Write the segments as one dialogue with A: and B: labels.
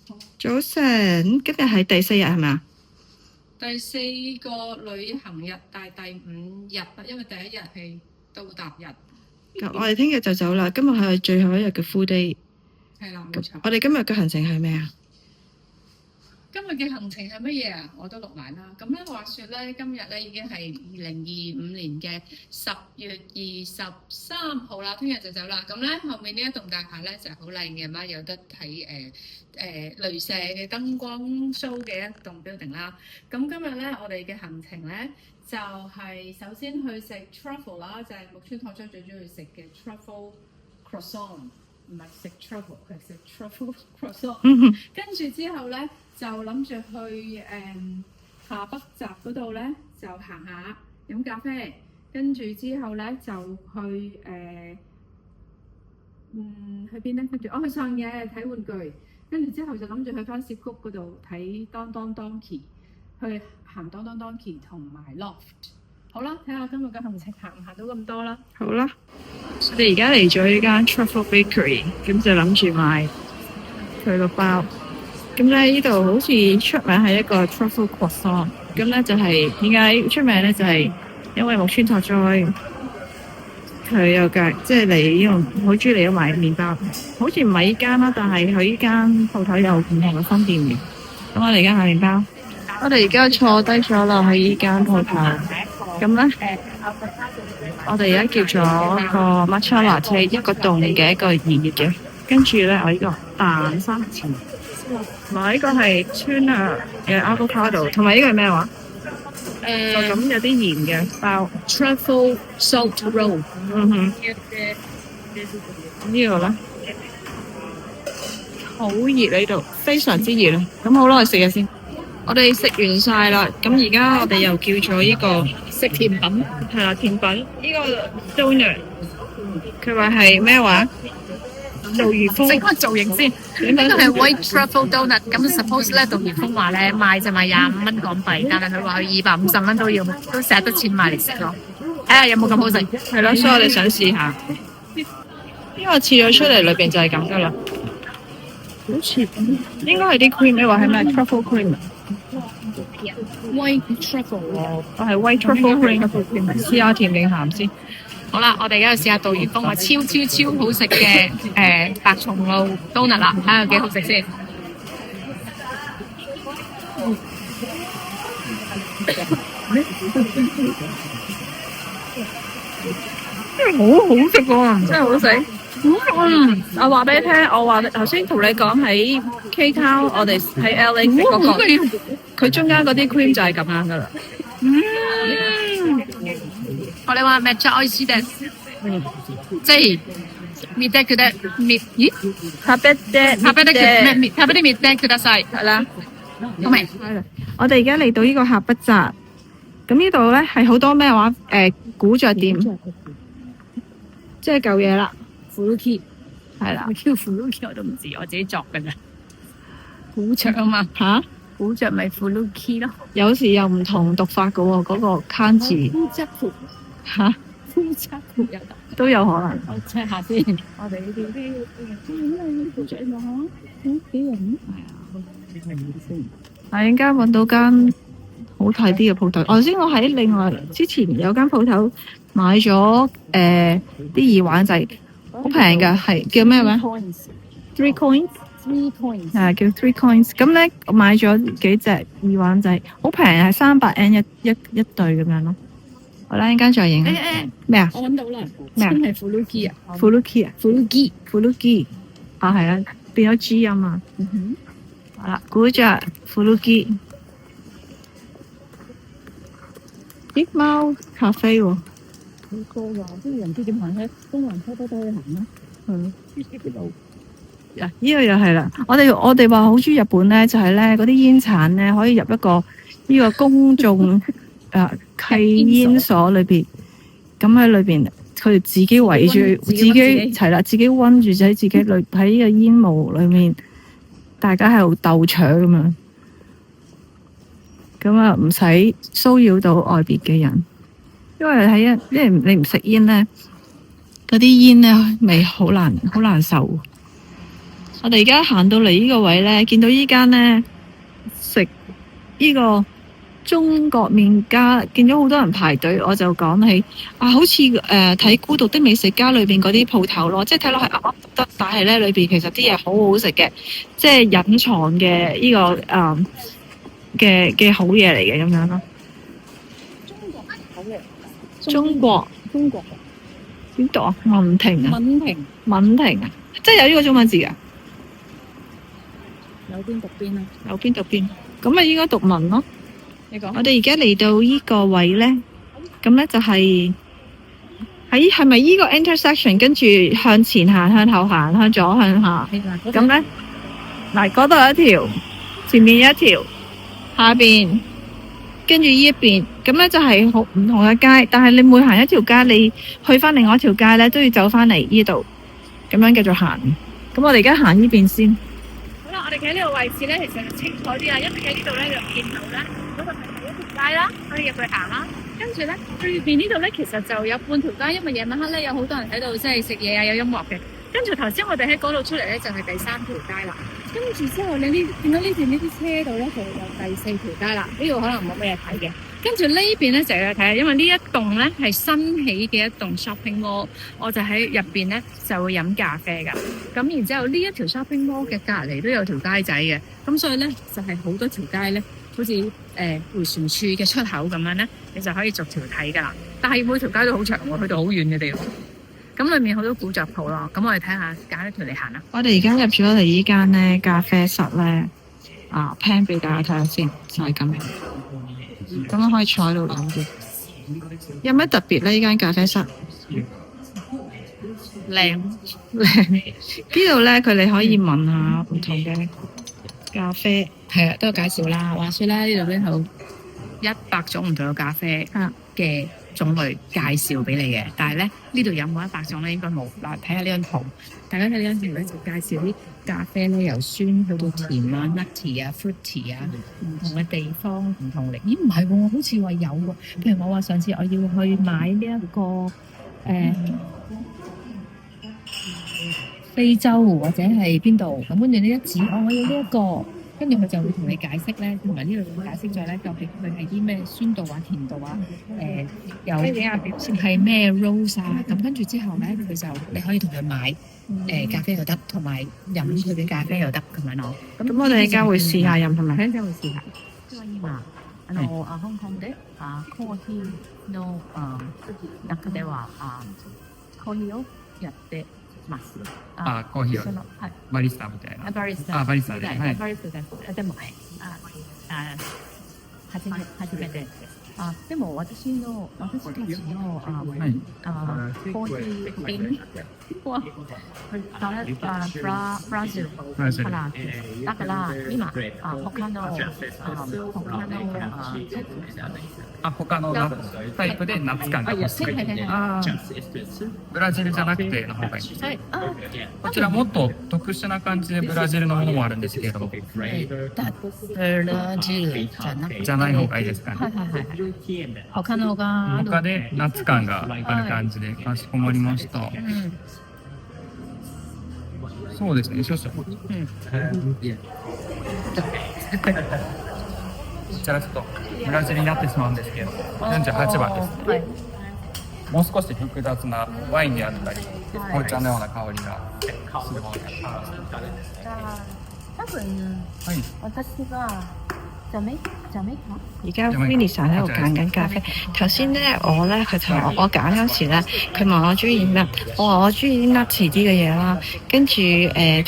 A: 早晨，今日係第4日係咪啊？
B: 第4個旅行日，但係第5日啦，因為第1日係到達日。
A: 我哋聽日就走啦，今日係最後一日嘅 full day。
B: 係啦，冇錯。
A: 我哋今日嘅行程係咩啊？
B: 今日嘅行程係乜嘢啊？我都錄埋啦。咁咧話説咧，今日咧已經係2025年嘅10月23號啦，聽日就走啦。咁咧後面呢一棟大廈咧就係好靚嘅嘛，有得睇雷射嘅燈光 show 嘅一棟 building 啦。咁今日咧我哋嘅行程咧就係首先去食 truffle 啦，就係木村拓哉最中意食嘅 truffle croissant。唔係食 truffle，係食 truffle croissant。跟住之後咧，就諗住去下北澤嗰度咧，就行下飲咖啡。跟住之後咧，就去去邊咧？跟住去上野睇玩具。跟住之後就諗住去翻涉谷嗰度睇 Don Don Donki，去行 Don Don Donki 同埋 Loft。好啦，睇下今日嘅行程行唔行到咁多啦。
A: 好啦，我哋而家嚟咗呢間 Truffle Bakery， 咁就諗住買佢個包。咁咧呢度好似出名係一個 Truffle Croissant， 咁咧就係點解出名咧？就係因為木村拓哉佢有間即係嚟呢度好中意嚟買麵包，好似唔係呢間啦，但係佢呢間鋪頭有唔同嘅分店嘅。咁我哋而家買麵包，我哋而家坐低咗落去呢間鋪頭。咁咧，我哋而家叫咗個 matcha latte， 一個凍嘅，一個熱嘅。跟住咧，我呢個蛋沙條，同埋呢個係 tuna 嘅 avocado， 同埋呢個係咩話？就咁有啲鹽嘅包 truffle salt roll。呢個咧好熱呢度，非常之熱啊！咁好啦，我食嘢先。我哋食完晒啦，咁而家我哋又叫咗呢個食甜品，係啦，甜品呢個 donut， 佢話係咩話？杜如風，
B: 整個造型先，呢個係 white truffle donut。咁 suppose 咧，杜如風話咧賣就賣25蚊港幣，但係佢話佢250蚊都捨得錢買嚟食咯。睇下有冇咁好食？
A: 係咯，所以我哋想試下。因為切咗出嚟裏邊就係咁噶啦，好似應該係啲 cream， 你話係咩 truffle cream？White truffle， 我係 white truffle cream， 試下甜定鹹先。
B: 好啦，我哋而家試下杜如風話超好食嘅白松露 donut 啦，睇下幾好食先。
A: 好好食喎，真係好食。我話俾你聽，我話頭先同你講喺 K Town， 我哋喺 LA 食嗰個，佢中間嗰啲 cream 就係咁樣噶啦。
B: 我哋話めっちゃ美味しいです。ぜひ見てくだ
A: 食べて
B: みてください。
A: 係啦，
B: 好未？
A: 我哋而家嚟到呢個下北澤，咁呢度咧係好多咩話？古着店，即係舊嘢啦。
B: Furuki
A: 係啦，
B: 叫 Furuki 我都唔知，我自己作嘅啫。古着啊嘛，
A: 吓？
B: 古着咪 Furuki 咯。
A: 有時又唔同讀法嘅喎，嗰個 kanji 吓？都有可能。
B: 我 check 下先。我哋呢啲古着喎，幾型？
A: 係陣間揾到間好睇啲嘅鋪頭。頭先我喺另外之前有間鋪頭買咗啲耳環仔，好平㗎，係叫咩名 ？Three coins。叫 Three coins。咁咧，我買咗幾隻耳環仔，好平，係300 yen 一對咁樣咯。好啦，陣間再影。咩啊？
B: 我揾到啦。
A: 咩啊？
B: 真係 Furuki 啊
A: ！Furuki 啊，係啊，變咗 G 音啊。好啦，古着 Furuki。啲貓咖啡喎。
B: 好高㗎，啲人唔知點行咧，東環坡都可以行啦。
A: 呢個又係啦，我哋話好中意日本咧，就係咧嗰啲煙鏟咧可以入一個呢個公眾契煙所裏邊，咁喺裏邊佢哋自己圍住自己係啦，自己溫住喺自己裏喺呢個煙霧裏面，大家喺度鬥搶咁樣，咁啊唔使騷擾到外邊嘅人，因為你唔食煙咧，嗰啲煙咧味好難受。我哋而家行到嚟呢個位咧，見到依間咧食呢個中國麵家，見咗好多人排隊，我就講起好似睇《孤獨的美食家》裏邊嗰啲鋪頭咯，即係睇落係啱得，但係咧裏邊其實啲嘢好好食嘅，即係隱藏嘅呢個嘅好嘢嚟嘅咁樣咯。中國點讀啊？文婷啊？文婷啊？即係有呢個中文字㗎？
B: 有邊讀邊啊？
A: 有邊讀邊？咁咪應該讀文咯。
B: 你講。
A: 我哋而家嚟到呢個位咧，咁咧就係咪呢個 intersection？ 跟住向前行、向後行、向左向下。咁咧，嗱嗰度有一條，前面有一條，下邊跟住呢一邊，咁咧就係好唔同嘅街。但係你每行一條街，你去翻另外一條街咧，都要走翻嚟呢度，咁樣繼續行。咁我哋而家行呢邊先。好啦，我哋企喺呢個位置咧，其實就清楚啲啦，因為喺呢度咧就見到咧，嗰個係第一條街啦，可以入去行啦。跟住咧，對面呢度咧，其實就有半條街，因為夜晚黑咧有好多人喺度即係食嘢啊，有音樂嘅。跟住頭先我哋喺嗰度出嚟咧，就係第三條街啦。跟住之後，你見到呢邊呢啲車度咧，就有第四條街啦。呢度可能冇咩嘢睇嘅。跟住呢邊咧就有睇下，因為呢一棟咧係新起嘅一棟 shopping mall，我就喺入邊咧就會飲咖啡㗎。咁然之後呢一條 shopping mall 嘅隔離都有條街仔嘅，咁所以咧就係好多條街咧，好似迴旋處嘅出口咁樣咧，你就可以逐條睇㗎啦。但係每條街都好長喎，去到好遠嘅地方。咁裏面好多古着鋪咯，咁我哋睇下揀一條嚟行啦。我哋而家入咗嚟呢間咧咖啡室咧，pan 俾大家睇下先，就係咁樣。咁樣可以坐喺度飲嘅。有咩特別咧？呢間咖啡室靚。呢度咧，佢哋可以聞下唔同嘅咖啡。係啊，都有介紹啦。話說咧，呢度咧有100種唔同嘅咖啡嘅種類介紹俾你嘅，但係咧呢度有冇100種咧？應該冇。嗱，睇下呢張圖，大家睇呢張圖咧就介紹啲咖啡咧，由酸去到甜啊、nutty 啊、fruity 啊，唔同嘅地方唔同嚟。咦，唔係喎，好似話有喎。譬如我話上次我要去買呢一個非洲或者係邊度，咁跟住呢一指我要呢一個。跟住佢就會同你解釋咧，同埋呢度會解釋咗咧，究竟佢係啲咩酸度啊、甜度啊，有係咩 rose 啊，咁跟住之後咧，佢就你可以同佢買咖啡又得，同埋飲佢嘅咖啡又得咁樣咯。咁我哋而家會試下飲係咪？陣間會試下。香港でコーヒーの中ではコーヒーをやってます。
C: コーヒーをバリスタみたいな。バリスタで。
A: バリスタでも初めてです。でも私たちのコーヒー瓶はブラジルからだから今他の
C: 他のタイプでナッツ感が欲しい。ブラジルじゃなくての方がいいです。こちらもっと特殊な感じでブラジルのものもあるんですけれども。ブラジルじゃない方がいいですかね。他でナッツ感がある感じでかしこまりました。そうですね、少々。こちらちょっとブラジルになってしまうんですけど、48番です。もう少し複雑なワインであったり、紅茶のような香りがするものになります。
D: 多分、私が
A: 而家 Vinny 喺度揀緊咖啡。頭先咧，佢同我揀嗰時咧，佢問我中意咩，我話我中意啲 nutty 啲嘅嘢啦。跟住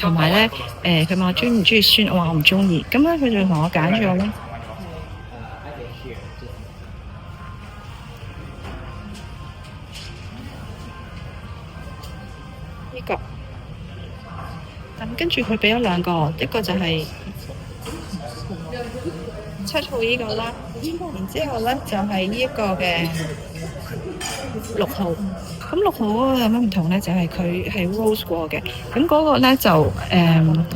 A: 同埋咧佢問我中唔中意酸，我話我唔中意。咁咧佢就同我揀咗咧。呢個，咁跟住佢俾咗2個，一個就係7號呢個啦，然之後咧就係呢一個嘅6號。咁6號嗰個有乜唔同咧？就係佢係 rose 過嘅。咁嗰個咧就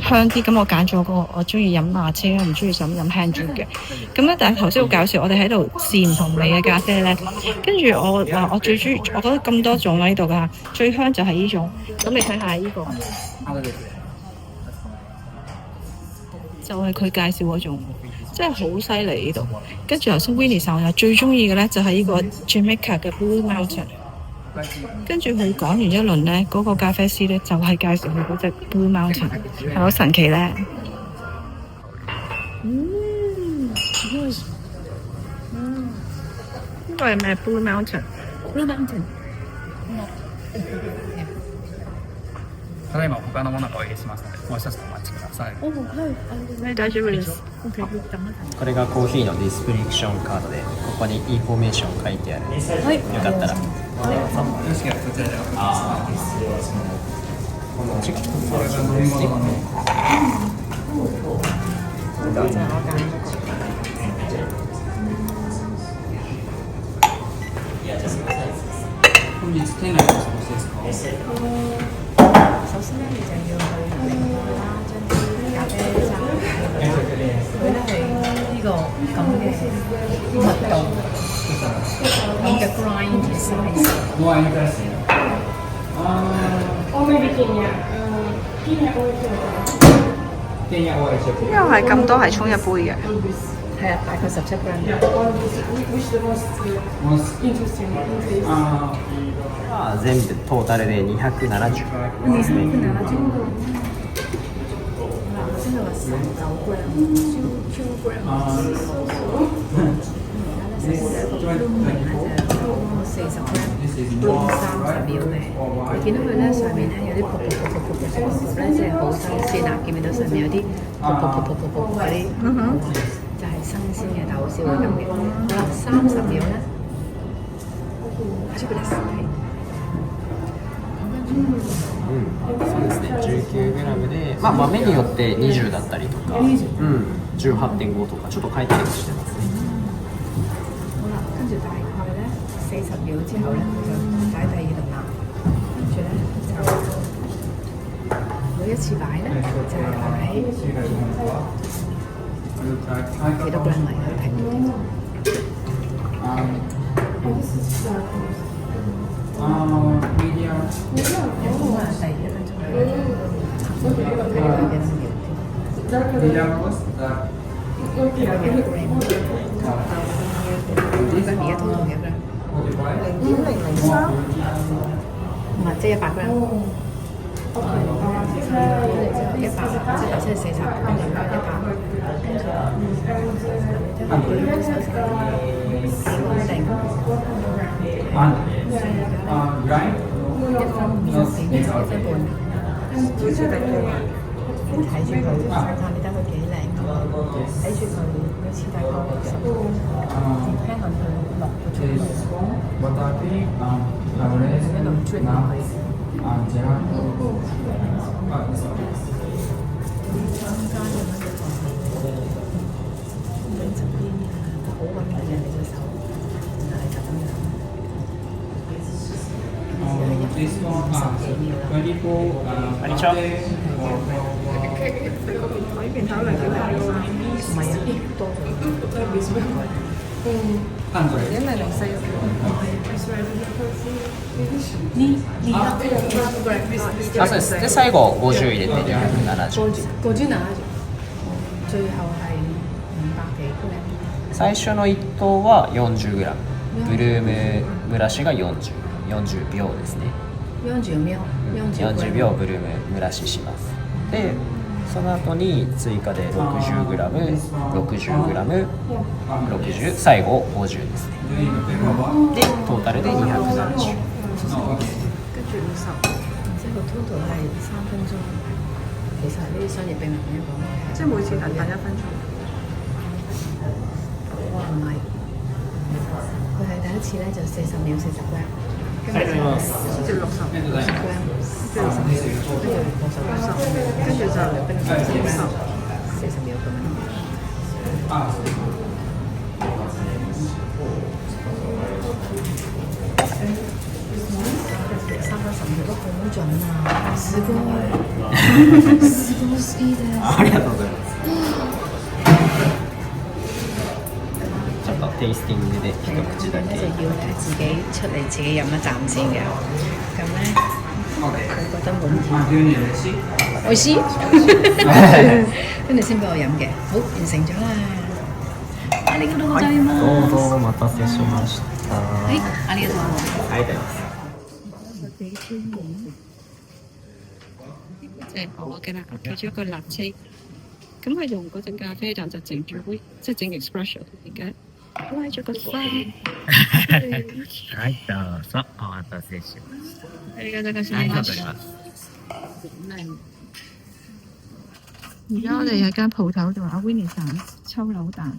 A: 香啲。咁我揀咗個我中意飲馬車，唔中意飲 hand drip 嘅。咁咧，但係頭先好搞笑，我哋喺度試唔同味嘅咖啡咧。跟住我話我最中意，我覺得咁多種喺度㗎，最香就係呢種。咁你睇下呢個。就係佢介紹嗰種，真係好犀利呢度。跟住頭先 Winnie 上我又最中意嘅咧就係呢個 Jamaica 嘅 Blue Mountain。跟住佢講完一輪咧，嗰、個咖啡師咧就係介紹佢嗰隻 Blue Mountain，係好神奇咧。呢個係咩 Blue Mountain？Blue Mountain。
C: ただいま他のものがお入れしますので、もう一つお待ちください。
A: 大丈夫です。
E: これがコーヒーのディスクリプションカードで、ここにインフォメーション書いてある。よかったら。
C: よろしければこちらでお願いします。これが飲み物の。本日店内のお過ごしですか？
D: 首先咧，你就要去另外啦，將啲咖啡渣佢咧係呢個咁嘅密度咁嘅 grind 嘅 size。
C: ご愛用ください。
A: 因為係咁多係沖一杯嘅。
D: 係啊，大概17 gram。
E: 全部トータルで270ですね。
D: 先係話19 gram， 2 gram。而家咧40 gram， 30秒嘅。你見到佢咧上面咧有啲噗咧，即係好新鮮啊！見唔見到上面有啲噗嗰啲？就係新鮮嘅豆先會咁嘅。好啦，30秒咧，出嚟食。
E: そうですね。19g で、豆によって20だったりとか、18.5とかちょっと変えたりもしてますね。
D: 好啦，跟住大概咧40秒之後咧就擺第二度啦，跟住咧就每一次擺咧就係擺幾多 gram 嚟去停。唔係，即係100 gram。100，即係40，跟住100，睇住佢，睇你得佢幾靚，睇住佢每次大概60，聽落佢落個重量，一路追落去。
E: こんにちは。そうです。で最後50入れて270。
D: 最後係500幾 gram。
E: 最初の1頭は 40g。ブルーム蒸らしが40秒ですね。40秒ブルーム蒸らしします。でその後に追加で 60g、60g、60、最後50ですね。でトータルで270。
D: 跟住50，即係個 total 係3分鐘。其實呢啲商業秘密咧講嘅係，
A: 即係每次等1分鐘。
D: 唔係，佢係第一次咧就40秒40 gram， 跟住就60 gram， 跟住60，跟住就40秒咁樣。3分10秒都好準啊！すごい好きです。
E: ありがとうございます。ちょっとテイスティングで一口だけ。
D: 就要咧自己出嚟自己飲一啖先嘅。咁咧覺得滿意。我試，跟住先俾我飲嘅。好，完成咗啦。ありがとうございます。
E: どうぞお待たせしました。
D: はい、ありがとう。
E: ありがとうございます。
A: 即係我嘅啦，其中一個辣車。咁佢用嗰隻咖啡豆就整咗杯，即係整 espresso 而家拉咗個花。
F: はい、どうぞお待たせしました。
A: ありがとうござ
F: ありが
A: います。
F: とうございます。
A: 而家我哋喺間鋪頭度，阿 Winnie 散抽扭蛋。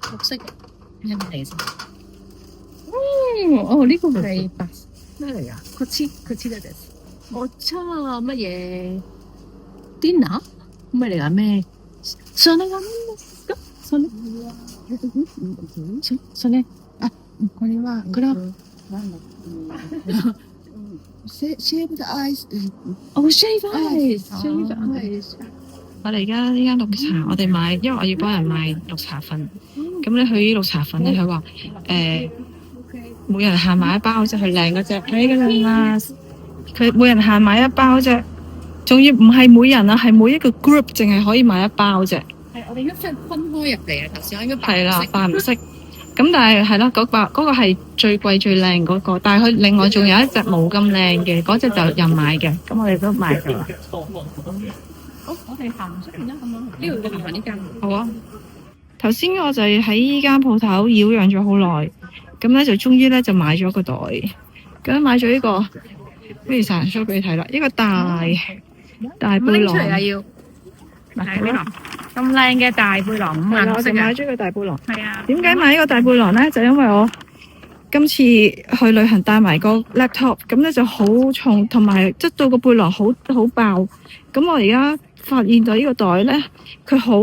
B: 綠色嘅，睇下咩嚟先。
A: 哦，呢個係白咩嚟啊？
B: 佢黐得嘅。我差乜嘢？dinner 咩嚟㗎？咩？上嚟㗎？上嚟。上嚟。啊，これはshaved ice。哦，shaved ice。shaved ice。
A: 我哋而家呢間綠茶，我哋買，因為我要幫人買綠茶粉。咁你去綠茶粉咧，佢話每人限買一包啫，佢靚嗰隻，睇㗎啦。佢每人限買一包啫，仲要唔係每人啊，係每一個 group 淨係可以買一包啫。
B: 係，我哋應該分開入嚟啊！頭先我應該
A: 係啦，白唔識。咁但係係咯，嗰個係最貴最靚嗰個，但係佢另外仲有一隻冇咁靚嘅，嗰隻就任買嘅。咁我哋都買咗啦。
B: 好，我哋行出邊啦，咁樣。呢度行呢間。
A: 好啊。頭先我就喺依間鋪頭擾攘咗好耐，咁咧就終於咧就買咗個袋，咁買咗呢個 Winnie 散 show 俾你睇啦，呢個大背囊。
B: 要。係呢個咁靚嘅大背囊，5顏
A: 我就
B: 色嘅。
A: 買咗個大背囊。
B: 係啊。
A: 點解買呢個大背囊咧？就因為我今次去旅行帶埋個 laptop，咁咧就好重，同埋質到個背囊好爆。咁我而家發現到呢個袋咧，佢好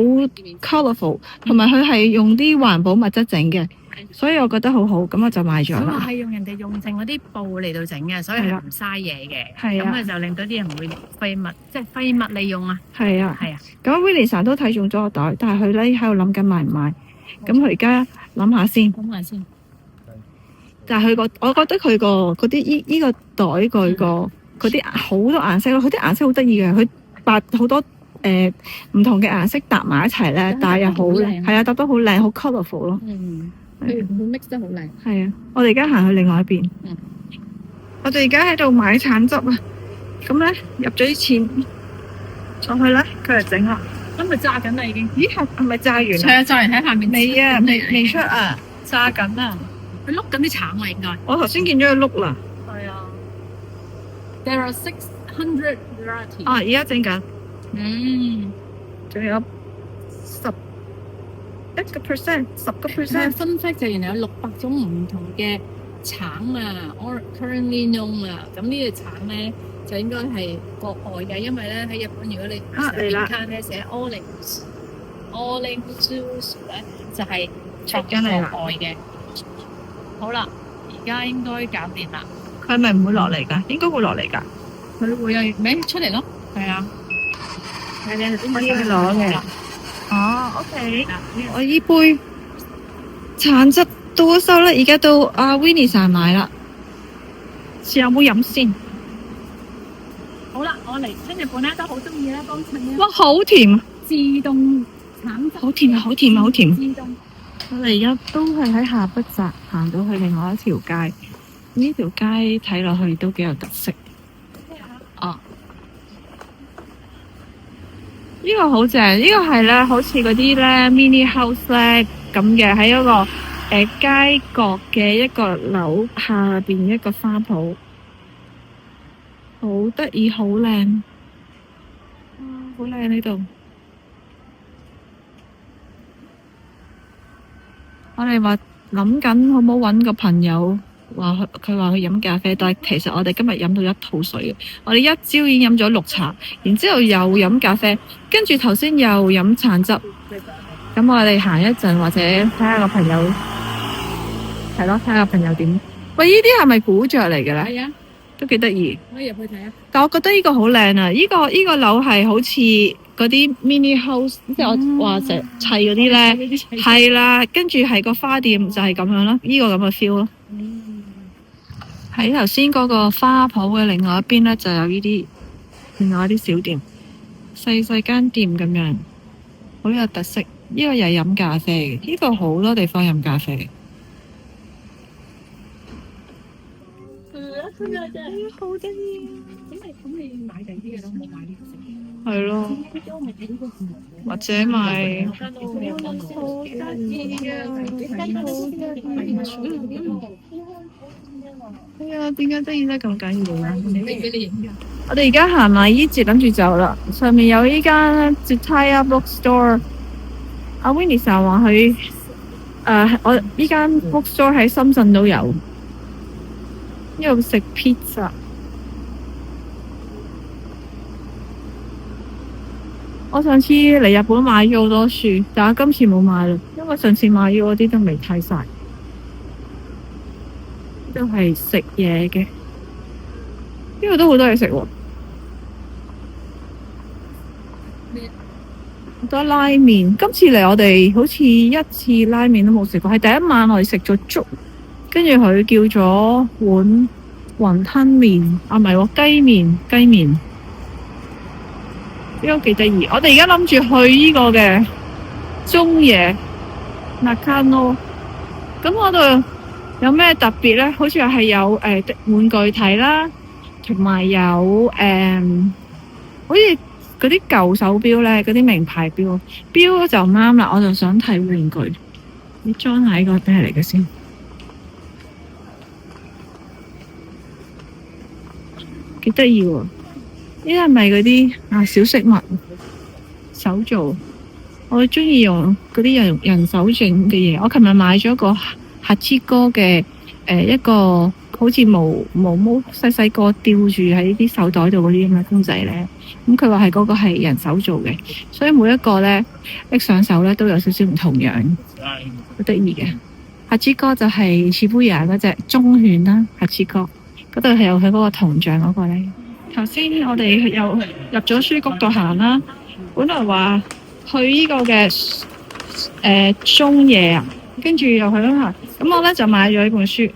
A: colourful，同埋佢係用啲環保物質整嘅，所以我覺得好好，咁我就買咗啦。
B: 係用人哋用剩嗰啲布嚟到整嘅，所以係唔嘥嘢嘅。
A: 係啊，
B: 咁啊就令到啲人唔會廢物，即係廢物利用啊。
A: 係啊，
B: 係啊。
A: 咁 Winnie 散都睇中咗個袋，但係佢咧喺度諗緊買唔買。咁佢而家諗下先。
B: 諗下先。
A: 但係我覺得佢個嗰啲依個袋佢個嗰啲好多顏色咯，佢啲顏色好得意嘅，佢白好多唔同嘅顏色搭埋一齊咧，但係又好靚，係啊，搭得好靚，好 colourful 咯。
B: 佢 mix 得好靚。
A: 係啊，我哋而家行去另外一邊。我哋而家喺度買橙汁啊，咁咧入咗啲錢上去咧，佢就整啦。
B: 咁咪炸緊啦已經。
A: 咦係咪炸完啦？
B: 係啊，炸完喺下面。
A: 未啊，未出啊，炸緊啊！
B: 佢碌緊啲橙啊，應該。
A: 我頭先見咗佢碌啦。
B: 係啊。There are 600 varieties。
A: 啊，而家整緊。仲有11%，10%。
B: Fun fact 就原來有600種唔同嘅橙啊，or currently known 啊。咁呢個橙咧就應該係國外嘅，因為咧喺日本如果你邊間咧寫 orange juice 咧就係國外嘅。好啦，而家應該搞掂啦。
A: 佢係咪唔會落嚟㗎？應該會落嚟㗎。
B: 佢會啊，咪出嚟咯。係啊。
A: 係你可以攞嘅。哦 ，OK。我依杯橙汁到咗手啦，而家到阿 Winnie 散買啦。試下有冇飲先。
B: 好啦，我嚟喺日本咧都好中意咧幫襯咧。
A: 哇，好甜！
B: 自動橙汁。
A: 好甜啊！好甜啊！好甜。
B: 自動。
A: 我哋而家都係喺下北澤行到去另外一條街，呢條街睇落去都幾有特色。哦，呢個好正，呢個係咧好似嗰啲咧 mini house 咧咁嘅，喺一個街角嘅一個樓下邊一個花圃，好得意，好靚，好靚呢度。我哋話諗緊好唔好搵個朋友，佢話去飲咖啡，但係其實我哋今日飲到一肚水嘅。我哋一朝已經飲咗綠茶，然之後又飲咖啡，跟住頭先又飲橙汁。咁我哋行一陣，或者睇下個朋友，係咯，睇下個朋友點。喂，呢啲係咪古着嚟嘅咧？
B: 係啊，
A: 都幾得意。
B: 可以入去睇啊。
A: 但我覺得呢個好靚啊！呢個樓係好似嗰啲 mini house，即係我話成砌嗰啲咧，係啦，跟住係個花店就係咁樣咯，呢個咁嘅 feel 咯。喺頭先嗰個花圃嘅另外一邊咧，就有呢啲另外一啲小店，細細間店咁樣，好有特色。呢個又係飲咖啡嘅，呢個好多地方飲咖啡。好得意。咁你買定啲嘢都冇買呢個食。係咯，或者買好得意啊！係啊，點解得意得咁緊要啊？我哋而家行埋依節，諗住走啦。上面有依間 Tsutaya Bookstore。阿 Winnie 成日話佢我依間 bookstore 喺深圳都有，呢度食 pizza。我上次嚟日本買咗好多書，但係今次冇買啦，因為上次買咗嗰啲都未睇晒，都係食嘢嘅。呢度都好多嘢食喎，好多拉麵。今次嚟我哋好似一次拉麵都冇食過，係第一晚我哋食咗粥，跟住佢叫咗碗雲吞麵，啊唔係喎，雞麵。呢個幾得意，我哋而家諗住去呢個嘅中野 Nakano， 咁嗰度有咩特別咧？好似係有玩具睇啦，同埋有好似嗰啲舊手錶咧，嗰啲名牌錶就啱啦，我就想睇玩具。你裝下呢個咩嚟嘅先？幾得意喎！呢啲係咪嗰啲小飾物手做？我中意用嗰啲人手整嘅嘢。我琴日買咗個哈切哥嘅一個好似毛毛細細個吊住喺啲手袋度嗰啲咁嘅公仔咧。咁佢話係嗰個係人手做嘅，所以每一個咧拎上手咧都有少少唔同樣，好得意嘅。哈切哥就係士布亞嗰隻忠犬啦，哈切哥嗰度係有佢嗰個銅像嗰個咧。頭先我哋又入咗書局度行啦，本來話去呢個嘅中野啊，跟住又去咗行，咁我咧就買咗呢本書。呢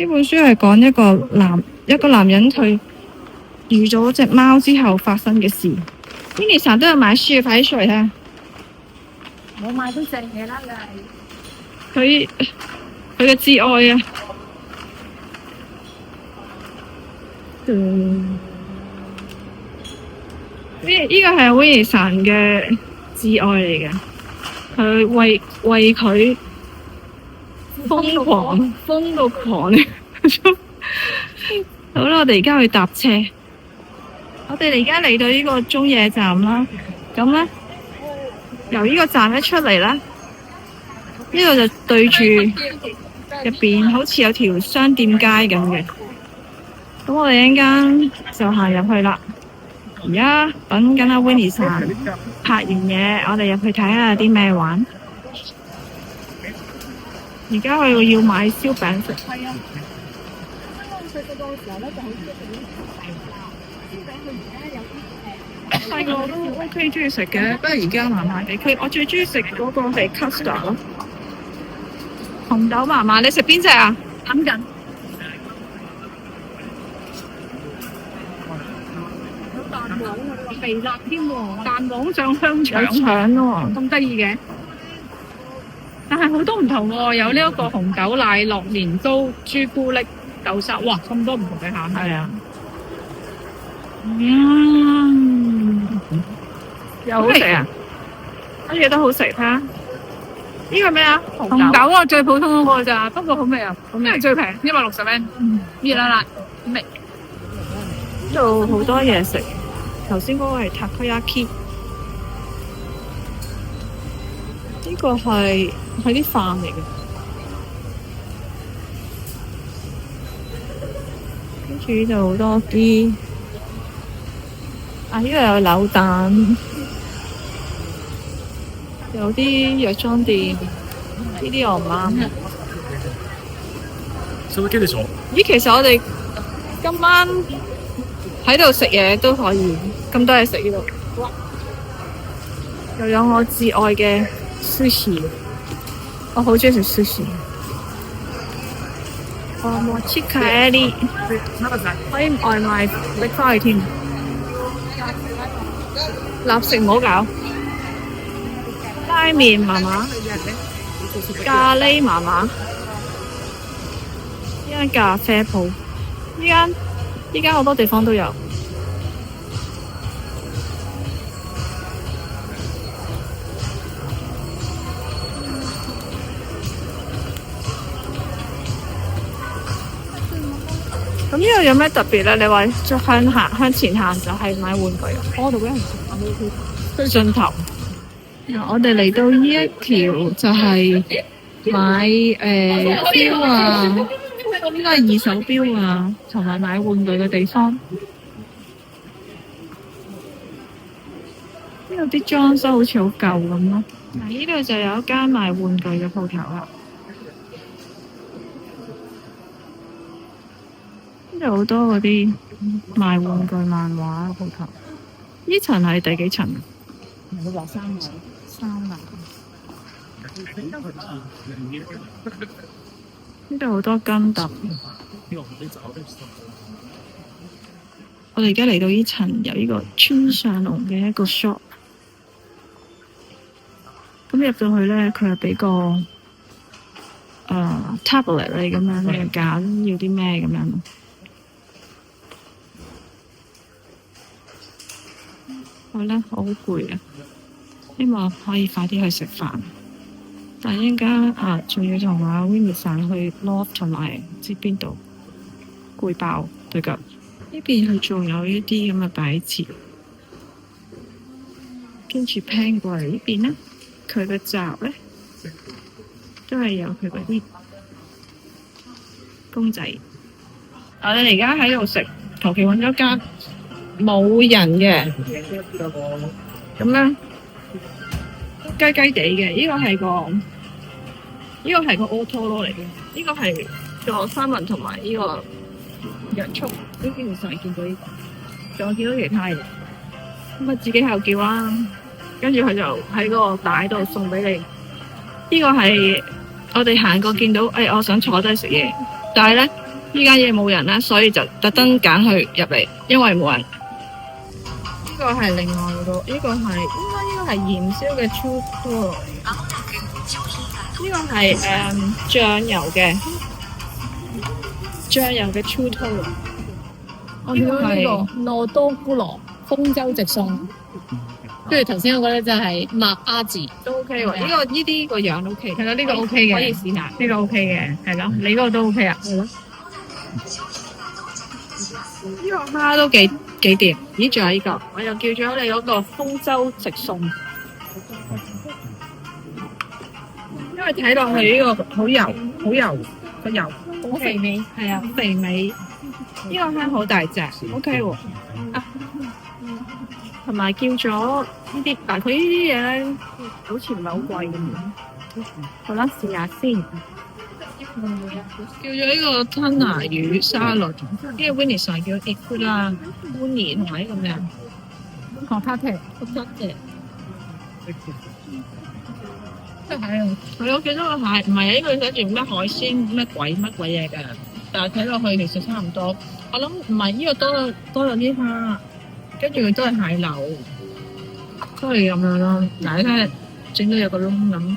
A: 本書係講一個男人佢遇咗隻貓之後發生嘅事。Winnie成日都有買書，快啲出嚟睇。
D: 我買到正嘢啦，
A: 佢嘅摯愛啊！呢個係 Winnie 神嘅摯愛嚟嘅，佢為佢瘋狂，瘋到狂好啦，我哋而家去搭車，我哋而家嚟到呢個中野站啦。咁咧，由呢個站一出嚟啦，呢度就對住入邊好似有條商店街咁嘅。咁我哋一陣間就行入去啦。而家等緊阿 Winnie 神拍完嘢，我哋入去睇下有啲咩玩。而家佢要買燒餅食。係啊。細個嘅時候咧就好中意食啲燒餅，佢而家有啲細個都 OK 中意食嘅，不過而家麻麻地。我最中意食嗰個係 custard 咯，紅豆麻麻。你食邊隻啊？諗緊。肥辣添喎，蛋黃醬香腸，有腸喎，咁得意嘅。但係好多唔同喎，有呢一個紅豆奶酪、年糕、朱古力、豆沙，哇，咁多唔同嘅餡。係啊，又好食啊！乜嘢都好食，睇下呢個咩啊？紅豆啊，最普通嗰個咋，不過好味啊！咩最平？160蚊，熱辣辣，好味。呢度好多嘢食。頭先嗰個係 takoyaki， 呢個係啲飯嚟嘅，跟住呢度好多啲，呢度有扭蛋，有啲藥妝店，呢啲我唔啱。咦，其實我哋今晚喺度食嘢都可以，咁多嘢食呢度。又有我至愛嘅 sushi， 我好中意食 sushi。我冇 chicken 啲，可以外賣拎翻去添。立食唔好搞，拉麵麻麻，咖喱麻麻。呢間咖啡鋪，呢間好多地方都有。咁呢度有咩特別咧？你話向前行就係買玩具啊！我度俾人去盡頭。我哋嚟到呢一條就係買錶啊，應該係二手錶啊，同埋買玩具嘅地方。呢度啲裝修好似好舊咁咯。嗱，呢度就有一間賣玩具嘅鋪頭啦。有好多嗰啲賣玩具漫畫嘅鋪頭。呢層係第幾層啊？
D: 我話3樓。
A: 3樓。呢度好多金揼。我哋而家嚟到呢層有呢個村上隆嘅一個 shop。咁入到去咧，佢又俾個tablet 你咁樣，你揀要啲咩咁樣。好啦，我好攰啊，希望可以快啲去食飯。但係依家仲要同阿 Winnie 上去 Loft 同埋唔知邊度，攰爆對腳。呢邊佢仲有一啲咁嘅擺設，跟住 pan 過嚟呢邊咧，佢嘅閘咧都係有佢嗰啲公仔。我哋而家喺度食，求其揾咗間冇人嘅，咁咧雞雞地嘅，呢個係個 auto 咯嚟嘅，呢個係個三文同埋呢個洋葱，呢邊成日見到呢個，仲有見到其他嘢，咁啊自己喺度叫啦，跟住佢就喺個帶度送俾你。呢個係我哋行過見到，我想坐低食嘢，但係咧呢間嘢冇人啦，所以就特登揀去入嚟，因為冇人。呢個係另外嗰個，呢個係應該係鹽燒嘅 True Toro， 呢個係醬油嘅 True Toro。
B: 我見到呢個羅多咕羅豐州直送，跟住頭先嗰個咧就係麥阿字
A: 都 OK 喎，呢啲個樣 OK，
B: 係咯，呢個 OK 嘅，
A: 可以試下，
B: 呢個 OK 嘅，係咯，你嗰個都 OK 啊，係咯。
A: 呢個蝦都幾掂，咦？仲有呢個，我又叫咗你嗰個豐州直送，因為睇落去呢個好油個油，好肥美，係啊，肥美。呢個蝦好大隻 ，OK 喎。同埋叫咗呢啲，但佢呢啲嘢咧，好似唔係好貴咁樣。好啦，試下先。叫咗呢個吞拿魚沙律，呢個 Winnie 上叫 egg 啦 ，Winnie 同埋呢個咩啊 ？Potato，即係係我記得個蟹唔係啊，呢個寫住咩海鮮乜鬼嘢㗎，但係睇落去其實差唔多。我諗唔係呢個多咗啲蝦，跟住佢都係蟹柳，都係咁樣咯。嗱，你睇下整到有個窿咁，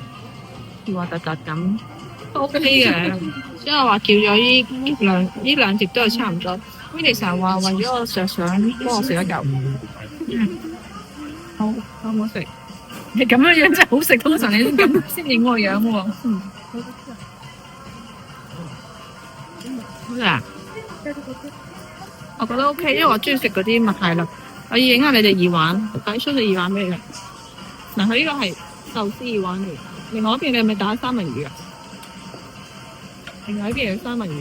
A: 滑突突咁。OK 嘅，因為話叫咗呢兩碟都係差唔多。Winnie 成日話為咗我着想幫我食一嚿，好唔好食？你咁樣樣真係好食，通常你咁先影我樣喎。好食啊！我覺得 OK，因為我中意食嗰啲麥蟹粒。我要影下你哋耳環，擺出你耳環俾你。嗱，佢呢個係壽司耳環嚟，另外一邊你係咪打三文魚啊？另外一邊有三文魚，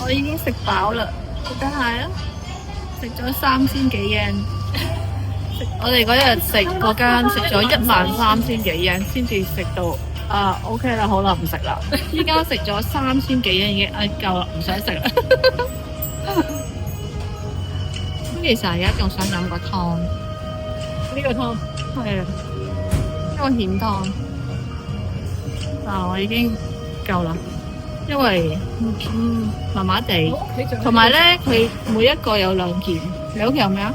A: 我已經食飽啦，等下啦，食咗3000幾yen，我哋嗰日食嗰間食咗13000幾yen先至食到OK 啦，好啦唔食啦，依家食咗3000幾yen已經夠啦，唔想食啦。Willie 而家仲想飲個湯，
B: 呢個湯
A: 係啊，一個蜆湯。我已經夠啦，因為麻麻地，同埋咧佢每一個有2件。你屋企有咩啊？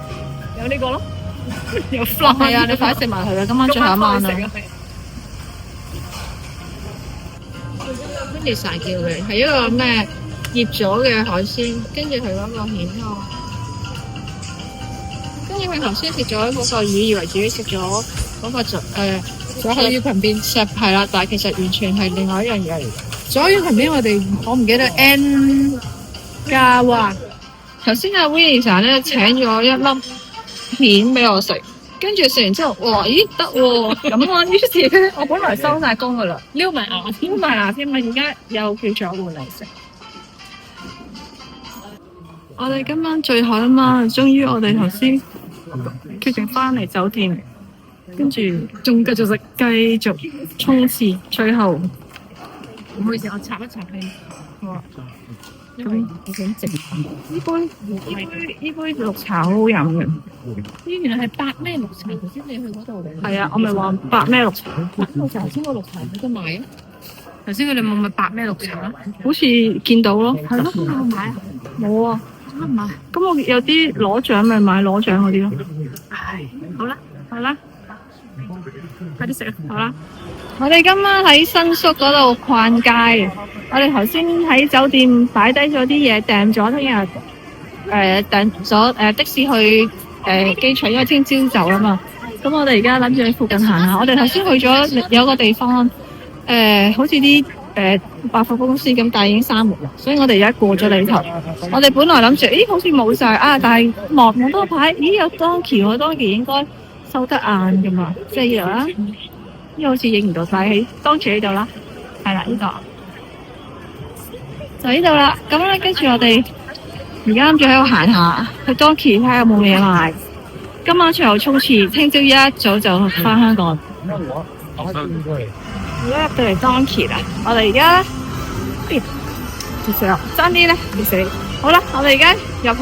B: 有呢個咯，
A: 有 fly 係啊！你快啲食埋佢啦，今晚最後一晚啦。Willie 叫嘅係一個咩醃咗嘅海鮮，跟住佢嗰個蜆湯，跟住佢頭先食咗嗰個魚，以為自己食咗嗰個左海魚裙邊石係啦，但係其實完全係另外一樣嘢嚟嘅。左海魚裙邊我唔記得 N 加1。頭先阿 Willie 咧請咗一粒片俾我食，跟住食完之後，哇！咦得喎咁啊！於是咧，我本來收晒工噶啦，
B: 撩埋牙
A: 添啊！而家又叫咗換嚟食。我哋今晚最後一晚，終於我哋頭先決定翻嚟酒店，跟住仲繼續食，繼續衝刺，最後
B: 唔好意思，我插一插你。
A: 好啊。
B: 因為我想食
A: 呢杯綠茶好好飲嘅。
B: 咦，原來係白咩綠茶？頭先你去嗰度
A: 係啊，我咪話白咩綠茶？
B: 白綠茶，頭先個綠茶冇得賣啊！頭先佢哋問咪白咩綠茶啊？
A: 好似見到咯。
B: 係咯，有冇買啊？
A: 冇啊。
B: 唔買。
A: 咁我有啲攞獎咪買攞獎嗰啲咯。
B: 唉，
A: 好啦，快啲食啦，好啦。我哋今晚喺新宿嗰度逛街，我哋頭先喺酒店擺低咗啲嘢，訂咗聽日訂咗的士去機場，因為聽朝走啦嘛。咁我哋而家諗住喺附近行下。我哋頭先去咗有個地方，好似啲百貨公司咁，但係已經閂門啦，所以我哋而家過咗裏頭。我哋本來諗住，咦好似冇晒啊，但係望咁多牌，咦有 Donkey 喎，Donkey 應該收得晏噶嘛，即係呢度啦。呢好似影唔到，但係喺Donkey呢度啦，係啦呢度，就呢度啦。咁咧跟住我哋而家諗住喺度行下，去Donkey睇下有冇嘢賣。今晚最後衝刺，聽朝一早就翻香港。而家入到嚟Donkey啦，我哋而家跌死啦，爭啲咧跌死。好啦，我哋而家入去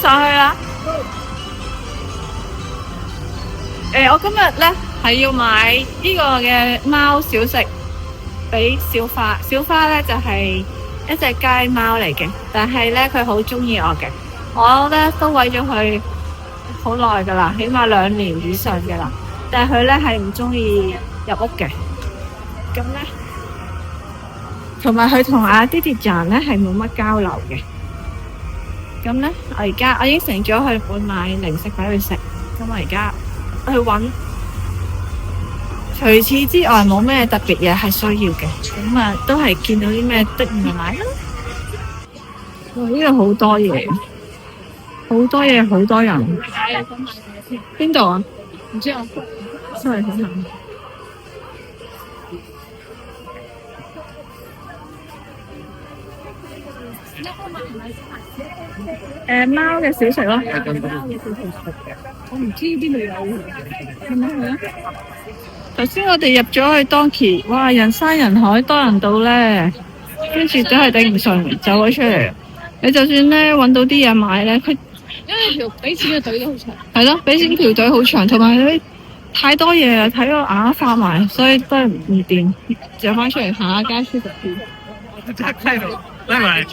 A: 上去啦。我今日咧係要買呢個嘅貓小食俾小花。小花咧就係一隻街貓嚟嘅，但係咧佢好中意我嘅。我咧都餵咗佢好耐噶啦，起碼2年以上嘅啦。但係佢咧係唔中意入屋嘅。咁咧，同埋佢同阿爹哋醬咧係冇乜交流嘅。咁咧，我應承咗佢會買零食俾佢食。咁我而家去揾，除此之外冇咩特別嘢係需要嘅。咁啊，都係見到啲咩的咪買啦。哇！呢度好多嘢，好多嘢，好多人。邊度啊？唔知啊，真係好難。貓嘅小食咯，我唔知邊度有，係咪啊？頭先我哋入咗去Donkey，哇，人山人海，多人到咧，跟住真係頂唔順，走咗出嚟。你就算咧搵到啲嘢買咧，佢
B: 因為條俾錢嘅隊都好長。
A: 係咯，俾錢條隊好長，同埋佢太多嘢啦，睇到眼發埋，所以都係唔掂，就翻出嚟行下街舒服啲。
C: 拜拜。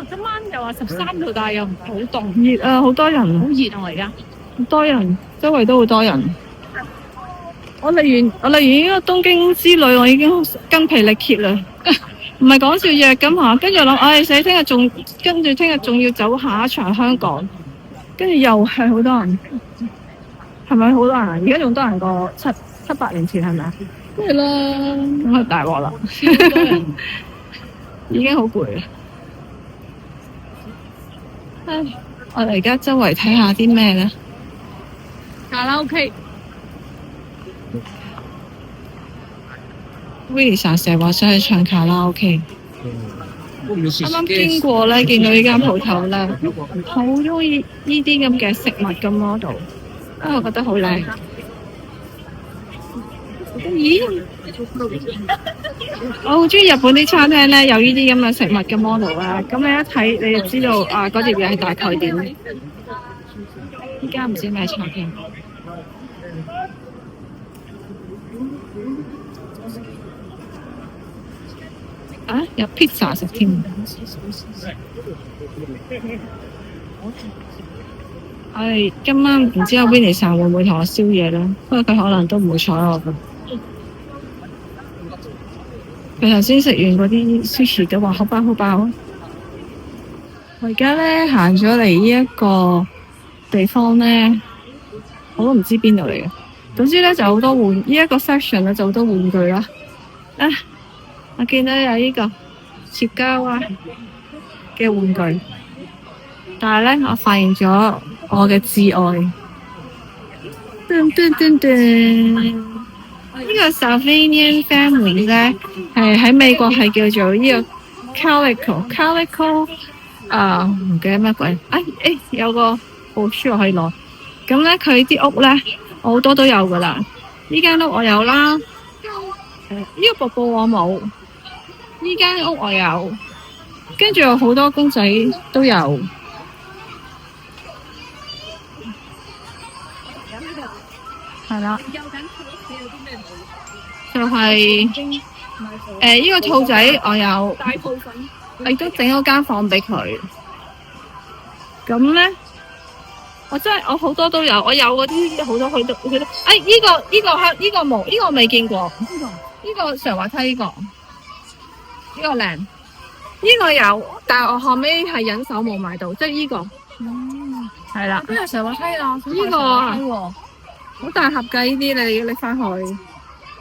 A: 今晚又話13度，但係又唔好凍，熱啊！好多人，好熱啊！而家好多人，周圍都好多人。我嚟完呢個東京之旅，我已經筋疲力竭啦，唔係講笑約咁嚇。跟住諗，唉死！聽日仲要走下一場香港，跟住又係好多人，係咪好多人啊？而家仲多人過七八年前係咪啊？
B: 係啦，
A: 咁係大鑊啦，已經好攰啦。唉，我哋而家周圍睇下啲咩咧？
B: 卡拉 OK。Willie
A: 成日話想去唱卡拉 OK。啱啱經過咧，見到呢間鋪頭咧，好中意呢啲咁嘅食物嘅 model，我覺得好靚。咦？我好中意日本啲餐廳咧，有呢啲咁嘅食物嘅 model 啊。咁你一睇你就知道啊，嗰碟嘢係大概點。依家唔知咩餐廳。啊！有 pizza 食添。我哋今晚唔知阿 Winnie 會唔會同我宵夜咧？不過佢可能都唔會睬我㗎。佢頭先食完嗰啲 sushi 都話好飽好飽。我而家咧行咗嚟呢一個地方咧，我都唔知邊度嚟嘅。總之咧就好多呢一個 section 咧就好多玩具啦。啊！我見到有呢個切膠啊嘅玩具，但係咧我發現咗我嘅摯愛。噔噔噔噔！呢個 Salvanian Family 咧係喺美國係叫做呢個 Calico 唔記得乜鬼。有個報書我可以攞。咁咧佢啲屋咧我好多都有噶啦。呢間屋我有啦。呢個瀑布我冇。呢間屋我有，跟住有好多公仔都有。係啦，就係呢個兔仔我有，亦都整咗間房俾佢。咁咧，我好多都有，我有嗰啲好多佢都。呢個冇，呢個我未見過。呢個上滑梯呢個。呢個靚，呢個有，但係我後尾係忍手冇買到，即係呢個，係啦。邊個上滑梯啊？呢個啊，好大盒㗎呢啲，你要拎翻去。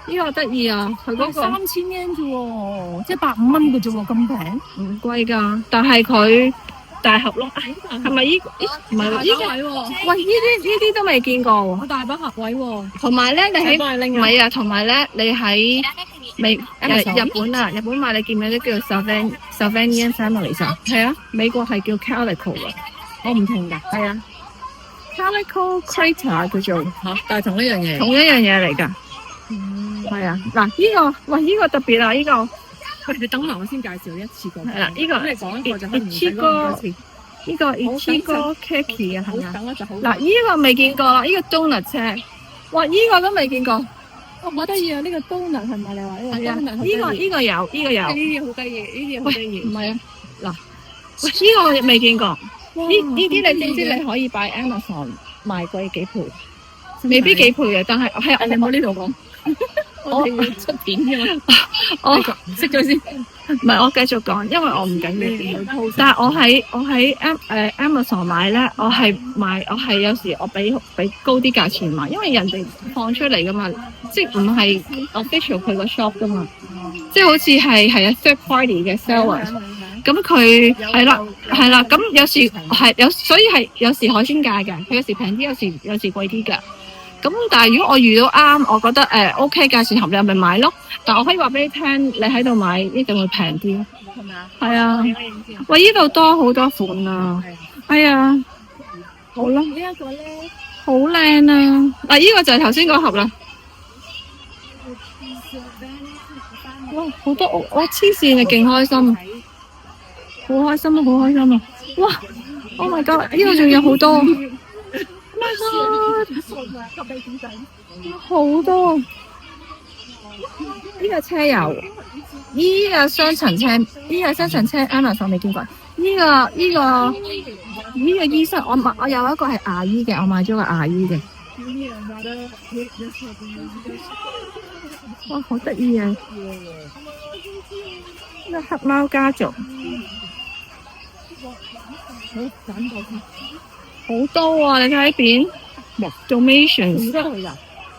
A: 呢個得意啊，佢嗰個
B: 3000yen啫喎，即係150蚊嘅啫喎，咁平？
A: 唔貴㗎，但係佢大盒咯。係咪呢？唔係喎，呢個喂，呢啲都未見過喎。
B: 好大把盒位喎。
A: 同埋咧，你喺唔係啊？同埋咧，你喺日本啊，日本買你見唔見都叫 Salvanian Family 咋？係啊，美國係叫 Calico 㗎，我唔同㗎。係啊 ，Calico Crater 叫做嚇，
B: 但係同一樣嘢。
A: 同一樣嘢嚟㗎。係啊，嗱呢個特別啊，呢個
B: 你等埋我先介紹一次過。
A: 係啦，呢個
B: 你講一個就可以唔使講咁多次。
A: 呢個 Ichigo Cake 啊，係咪啊？
B: 等就好。
A: 嗱，呢個未見過啦，呢個 donut 車，哇，呢個都未見過。
B: 好得意啊！呢個 donut 係咪你話呢個 donut？
A: 呢個有，呢個有。
B: 呢啲好得意，呢啲好得意。
A: 唔係啊，嗱，喂，呢個未見過。呢啲你知唔知你可以擺 Amazon 賣貴幾倍？未必幾倍嘅，但係係
B: 你冇呢度講。我哋要出片㗎嘛。
A: 我
B: 識咗先。
A: 唔係，我繼續講，因為我唔緊要。但係我喺Amazon 買咧，我係有時我俾高啲價錢買，因為人哋放出嚟噶嘛，即係唔係 official 佢個 shop 噶嘛，即係好似係啊 third party 嘅 sellers。咁佢係啦，咁有時所以係有時海鮮價嘅，佢有時平啲，有時貴啲㗎。咁但係如果我遇到啱，我覺得OK 價錢合理，咪買咯。但我可以話俾你聽，你喺度買一定會平啲。係咪啊？係啊。喂，呢度多好多款啊！哎呀，好啦。呢一個咧，好靚啊！嗱，呢個就係頭先嗰盒啦。哇，好多我黐線啊，勁開心，好開心啊，好開心啊！哇 ，Oh my god，呢度仲有好多。好多呢個車油，呢個雙層車Amazon 未見過。呢個醫生，我有一個係牙醫嘅，我買咗個牙醫嘅。哇，好得意啊！呢個黑貓家族，好多啊！你睇邊 ？Donations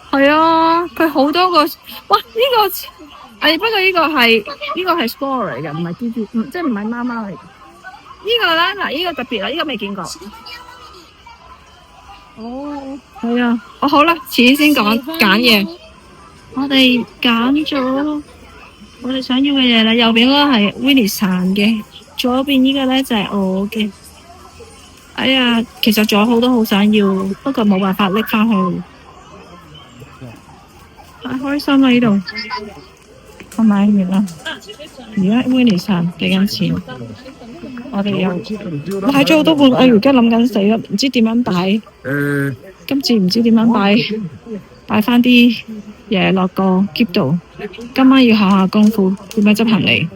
A: 係啊，佢好多個。哇！不過呢個係 Spore 嚟嘅，唔係 DD，即係唔係貓貓嚟嘅。呢個咧，嗱，呢個特別啦，呢個未見過。哦，係啊，好啦，遲啲先講揀嘢。我哋揀咗我哋想要嘅嘢啦。右邊嗰個係 Winnie 撐嘅，左邊呢個咧就係我嘅。哎呀，其實仲有好多好想要，不過冇辦法拎翻去。太開心啦！呢度我買完啦，而家 Winnie san 俾緊錢，我哋又買咗好多罐，我而家諗緊死啦，唔知點樣擺。今次唔知點樣擺翻啲嘢落個篋度，今晚要下下功夫點樣執行李。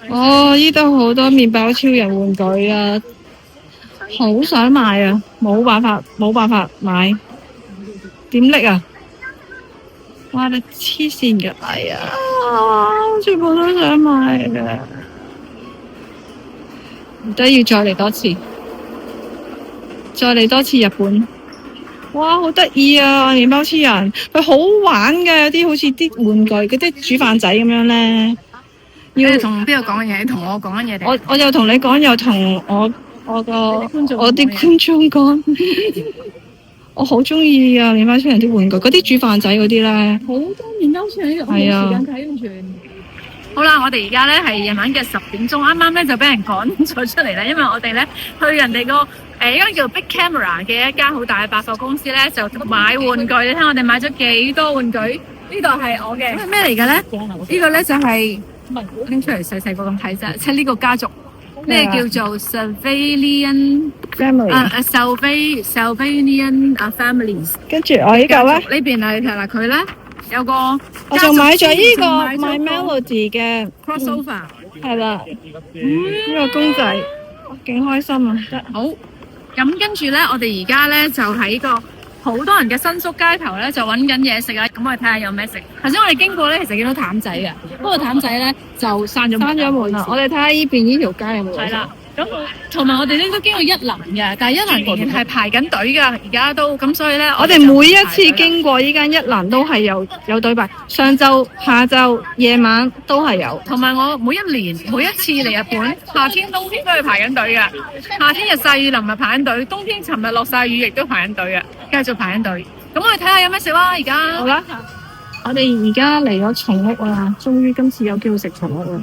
A: 哦，呢度好多麵包超人玩具啊，好想買啊，冇辦法買，點拎啊？哇！你黐線嘅，哎呀，全部都想買嘅，唔得，要再嚟多次，日本。哇，好得意啊！麵包超人，佢好玩嘅，有啲好似啲玩具，嗰啲煮飯仔咁樣咧。
B: 要同邊個講嘢？同我講緊嘢
A: 我又同你講，又同我啲觀眾講。我好中意啊！麵包超人啲玩具，嗰啲煮飯仔嗰啲咧，好多麵包超人喺度，我冇時間睇完全。
B: 好啦，我哋而家咧係夜晚嘅10點鐘，啱啱咧就俾人趕咗出嚟啦，因為我哋咧去人哋個應該叫 Big Camera 嘅一間好大嘅百貨公司咧，就買玩具。你睇我哋買咗幾多玩具？呢度係我嘅咩嚟嘅咧？呢個咧就係拎出嚟細細個咁睇啫，即係呢個家族。咩叫做 Surveillian
A: family
B: Surveillian families？
A: 跟住我呢個咧，
B: 呢邊啊，你睇啦，佢咧有個
A: 我仲買咗呢個 My Melody 嘅
B: crossover，
A: 係啦，呢個公仔，我勁開心啊！得
B: 好，咁跟住咧，我哋而家咧就喺個好多人嘅新宿街頭咧，就揾緊嘢食啊！咁我哋睇下有咩食。頭先我哋經過咧，其實見到譚仔嘅，不過譚仔咧就閂咗門啦。
A: 我哋睇下呢邊呢條街有冇？
B: 係啦，咁同埋我哋咧都經過一蘭嘅，但係一蘭仍然係排緊隊㗎，而家都咁，所以咧
A: 我哋每一次經過呢間一蘭都係有隊排，上晝、下晝、夜晚都係有。
B: 同埋我每一次嚟日本，夏天、冬天都係排緊隊嘅。夏天日曬雨淋咪排緊隊，冬天尋日落曬雨亦都排緊隊嘅，繼續排緊隊。咁我哋睇下有咩食啦，而家。
A: 好啦，我哋而家嚟咗松屋啦，終於今次有機會食松屋啦。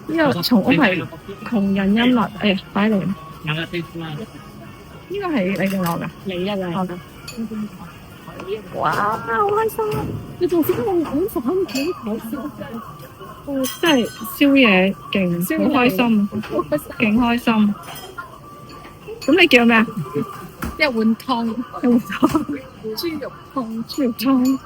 A: 呢個松屋係窮人音樂，擺嚟。呢個係你哋攞㗎？你啊，攞㗎。哇，好開心啊！你仲識得用眼神幾好笑？真係宵夜勁，好開心，勁開心。咁你叫咩啊？
B: 一碗湯，
A: 豬肉湯。